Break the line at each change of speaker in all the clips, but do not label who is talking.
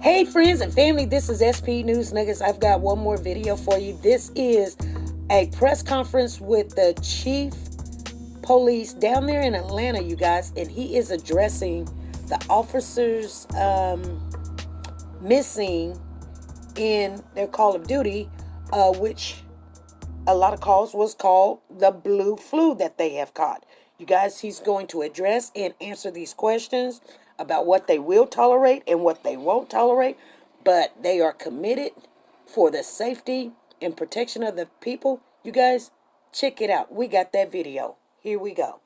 Hey friends and family, this is SP News Nuggets. I've got one more video for you. This is a press conference with the chief police down there in Atlanta, you guys, and he is addressing the officers missing in their call of duty, which a lot of calls was called the blue flu that they have caught. You guys, he's going to address and answer these questions about what they will tolerate and what they won't tolerate, but they are committed for the safety and protection of the people. You guys, check it out. We got that video. Here we go.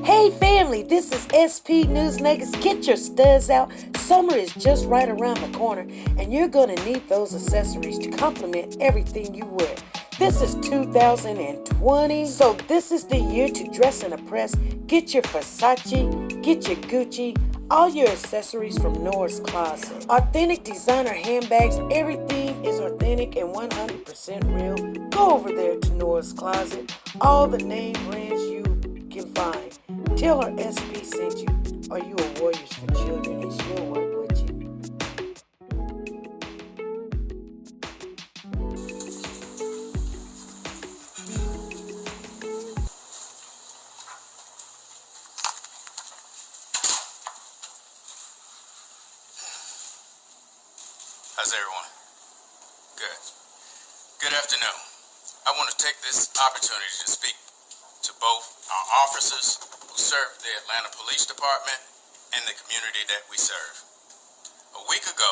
Hey family, this is SP News Nuggets. Get your studs out. Summer is just right around the corner, and you're going to need those accessories to complement everything you wear. This is 2020, so this is the year to dress and impress. Get your Versace, get your Gucci, all your accessories from Nora's Closet. Authentic designer handbags, everything is authentic and 100% real. Go over there to Nora's Closet, all the name brands you can find. Tell her SP sent you, or you are Warriors for Children, and she'll work with you.
How's everyone? Good. Good afternoon. I want to take this opportunity to speak to both our officers who serve the Atlanta Police Department and the community that we serve. A week ago,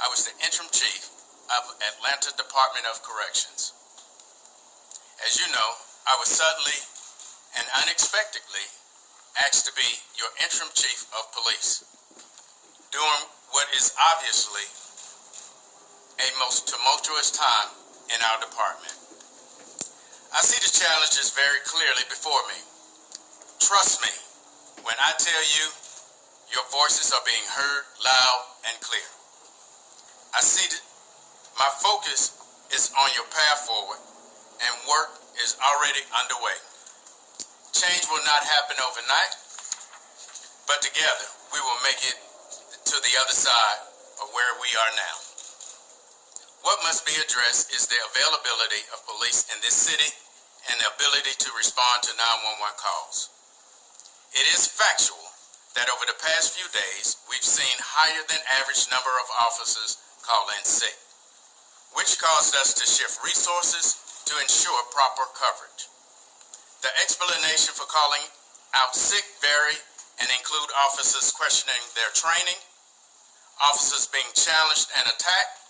I was the interim chief of Atlanta Department of Corrections. As you know, I was suddenly and unexpectedly asked to be your interim chief of police during what is obviously a most tumultuous time in our department. I see the challenges very clearly before me. Trust me when I tell you your voices are being heard loud and clear. I see that my focus is on your path forward, and work is already underway. Change will not happen overnight, but together we will make it to the other side of where we are now. What must be addressed is the availability of police in this city and the ability to respond to 911 calls. It is factual that over the past few days, we've seen higher than average number of officers call in sick, which caused us to shift resources to ensure proper coverage. The explanation for calling out sick vary and include officers questioning their training, officers being challenged and attacked,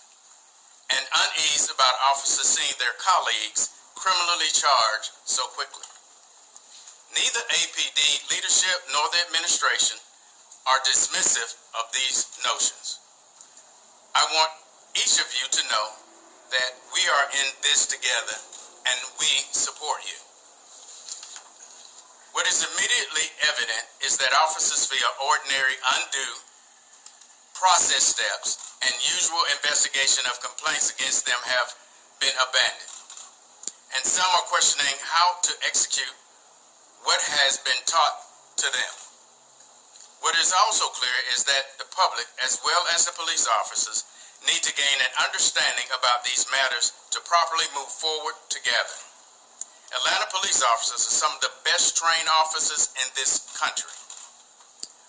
and unease about officers seeing their colleagues criminally charged so quickly. Neither APD leadership nor the administration are dismissive of these notions. I want each of you to know that we are in this together and we support you. What is immediately evident is that officers feel ordinary undue process steps and usual investigation of complaints against them have been abandoned. And some are questioning how to execute what has been taught to them. What is also clear is that the public, as well as the police officers, need to gain an understanding about these matters to properly move forward together. Atlanta police officers are some of the best trained officers in this country.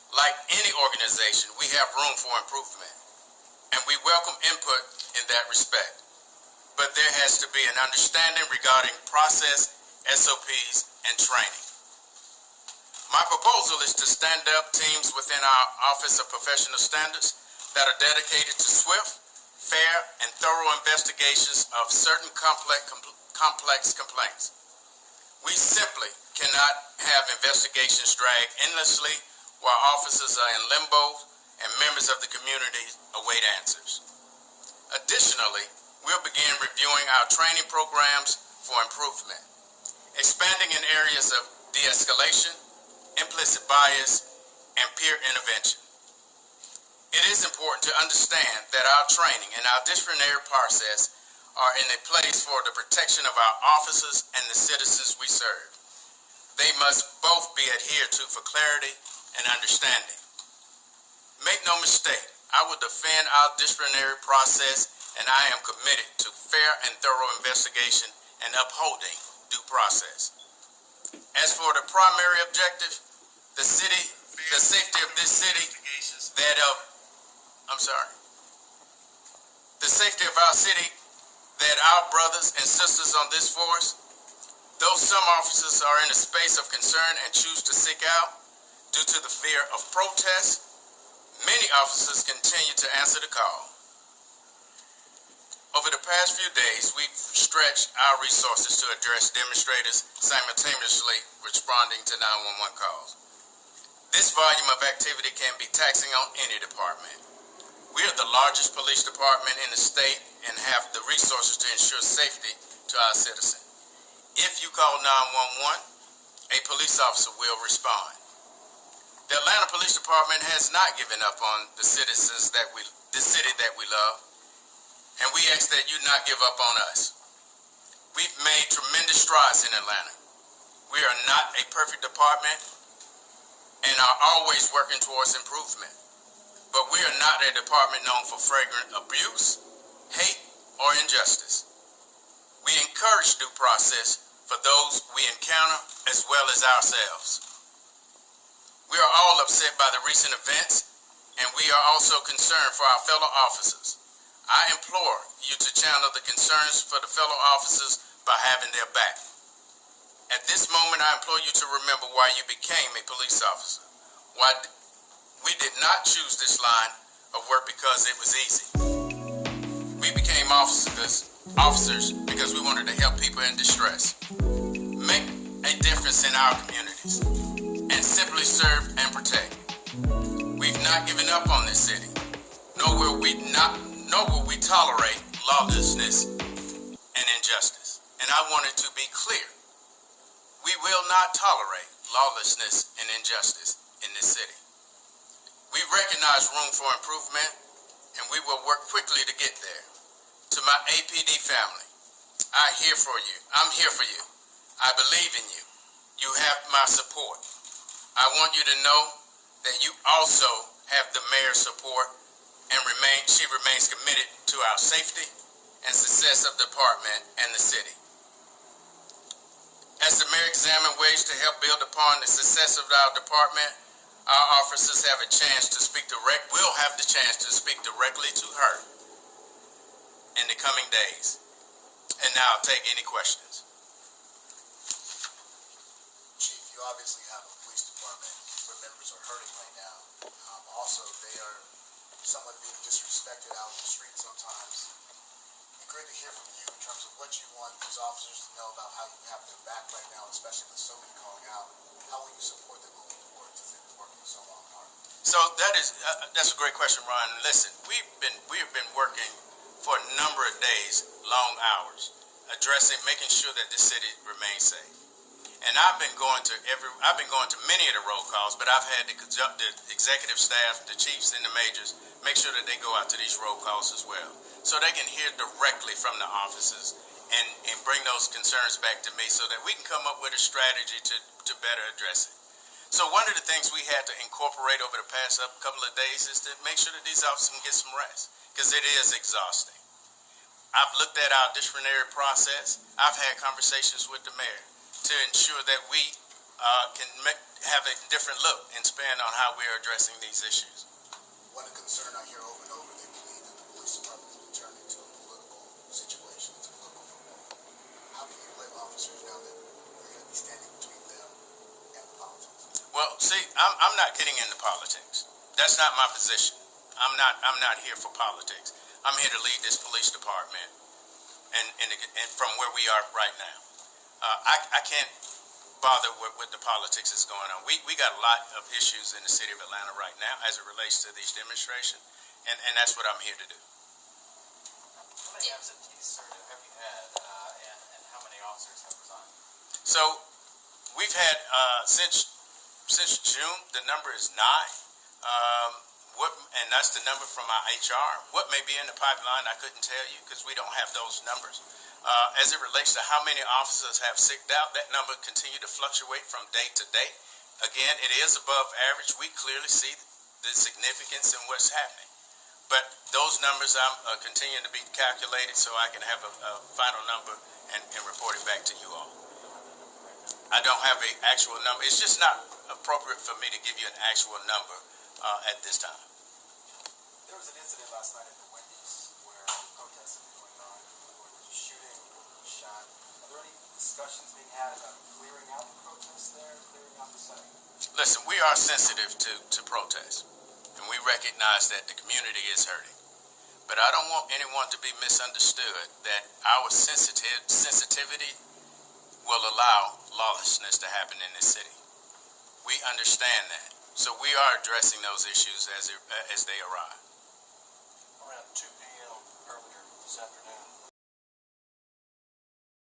Like any organization, we have room for improvement, and we welcome input in that respect. But there has to be an understanding regarding process, SOPs, and training. My proposal is to stand up teams within our Office of Professional Standards that are dedicated to swift, fair, and thorough investigations of certain complex complaints. We simply cannot have investigations drag endlessly while officers are in limbo and members of the community await answers. Additionally, we'll begin reviewing our training programs for improvement, expanding in areas of de-escalation, implicit bias, and peer intervention. It is important to understand that our training and our disciplinary process are in a place for the protection of our officers and the citizens we serve. They must both be adhered to for clarity and understanding. Make no mistake, I will defend our disciplinary process, and I am committed to fair and thorough investigation and upholding due process. As for the primary objective, the safety of this city, the safety of our city, that our brothers and sisters on this force, though some officers are in a space of concern and choose to seek out due to the fear of protest, many officers continue to answer the call. Over the past few days, we've stretched our resources to address demonstrators simultaneously responding to 911 calls. This volume of activity can be taxing on any department. We are the largest police department in the state and have the resources to ensure safety to our citizens. If you call 911, a police officer will respond. The Atlanta Police Department has not given up on the city that we love, and we ask that you not give up on us. We've made tremendous strides in Atlanta. We are not a perfect department and are always working towards improvement. But we are not a department known for flagrant abuse, hate, or injustice. We encourage due process for those we encounter as well as ourselves. We are all upset by the recent events, and we are also concerned for our fellow officers. I implore you to channel the concerns for the fellow officers by having their back. At this moment, I implore you to remember why you became a police officer. Why we did not choose this line of work because it was easy. We became officers because we wanted to help people in distress, make a difference in our communities, and simply serve and protect. We've not given up on this city, nor will we tolerate lawlessness and injustice. And I want it to be clear. We will not tolerate lawlessness and injustice in this city. We recognize room for improvement, and we will work quickly to get there. To my APD family, I'm here for you. I believe in you. You have my support. I want you to know that you also have the mayor's support, and she remains committed to our safety and success of the department and the city. As the mayor examines ways to help build upon the success of our department, our officers will have the chance to speak directly to her in the coming days. And now I'll take any questions.
Chief, you obviously have a police department where members are hurting right now. Also, they are somewhat being disrespected out in the street sometimes. It'd be great to hear from you in terms of what you want these officers to know about how you have their back right now, especially with so many calling out. How will you support them moving forward since they've been working so long and hard?
So that's a great question, Ron. Listen, we have been working for a number of days, long hours, making sure that this city remains safe. And I've been going to many of the roll calls, but I've had the executive staff, the chiefs and the majors, make sure that they go out to these roll calls as well, so they can hear directly from the officers and bring those concerns back to me so that we can come up with a strategy to better address it. So one of the things we had to incorporate over the past couple of days is to make sure that these officers can get some rest, because it is exhausting. I've looked at our disciplinary process. I've had conversations with the mayor to ensure that we can have a different look and span on how we are addressing these issues.
One concern I hear over and over, they believe that the police department has been turned into a political situation. It's a political football. How can you blame officers now that you're going to be standing between them and the politics?
Well, see, I'm not getting into politics. That's not my position. I'm not here for politics. I'm here to lead this police department and from where we are right now. I can't bother with the politics that's going on. We got a lot of issues in the city of Atlanta right now as it relates to these demonstrations, and that's what I'm here to do.
How many absentees, sir, have you had, and how many officers have resigned?
So we've had since June, the number is 9. And that's the number from our HR. What may be in the pipeline, I couldn't tell you because we don't have those numbers. As it relates to how many officers have sicked out, that number continues to fluctuate from day to day. Again, it is above average. We clearly see the significance in what's happening. But those numbers I'm continuing to be calculated so I can have a final number and report it back to you all. I don't have an actual number. It's just not appropriate for me to give you an actual number at this time.
There was an incident last night at the Wendy's where protests have been going on, where there was a shooting, where there was a shot. Are there any discussions being had about clearing out the protests there, clearing out the site?
Listen, we are sensitive to protests, and we recognize that the community is hurting. But I don't want anyone to be misunderstood that our sensitivity will allow lawlessness to happen in this city. We understand that. So we are addressing those issues as they arise.
Around 2 p.m. earlier this afternoon,